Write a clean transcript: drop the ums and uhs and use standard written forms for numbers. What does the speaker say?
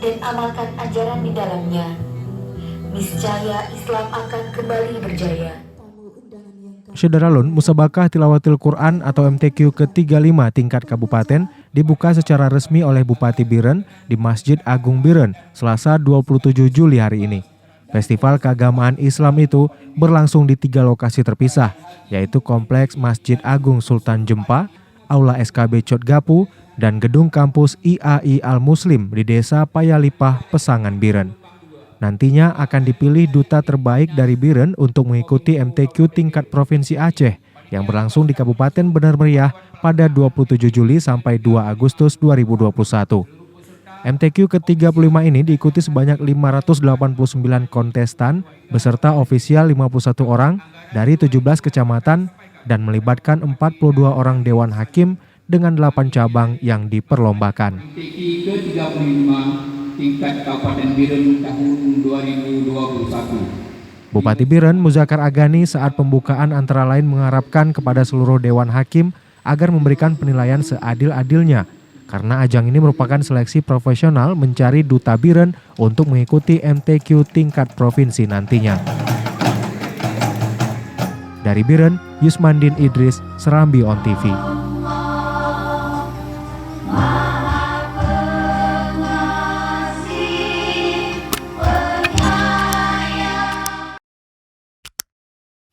dan amalkan ajaran di dalamnya, niscaya Islam akan kembali berjaya. Syederalun, Musabakah Tilawatil Quran atau MTQ ke-35 tingkat kabupaten dibuka secara resmi oleh Bupati Biren di Masjid Agung Biren, Selasa 27 Juli hari ini. Festival keagamaan Islam itu berlangsung di 3 lokasi terpisah, yaitu Kompleks Masjid Agung Sultan Jempa, Aula SKB Cotgapu, dan Gedung Kampus IAI Al-Muslim di Desa Payalipah, Pesangan Biren. Nantinya akan dipilih duta terbaik dari Biren untuk mengikuti MTQ tingkat Provinsi Aceh yang berlangsung di Kabupaten Bener Meriah pada 27 Juli sampai 2 Agustus 2021. MTQ ke-35 ini diikuti sebanyak 589 kontestan beserta ofisial 51 orang dari 17 kecamatan dan melibatkan 42 orang Dewan Hakim dengan 8 cabang yang diperlombakan. MTQ ke-35 tingkat Kabupaten Biren tahun 2021. Bupati Biren Muzakar Agani saat pembukaan antara lain mengharapkan kepada seluruh Dewan Hakim agar memberikan penilaian seadil-adilnya karena ajang ini merupakan seleksi profesional mencari duta Biren untuk mengikuti MTQ tingkat provinsi nantinya. Dari Biren, Yusmandin Idris, Serambi On TV.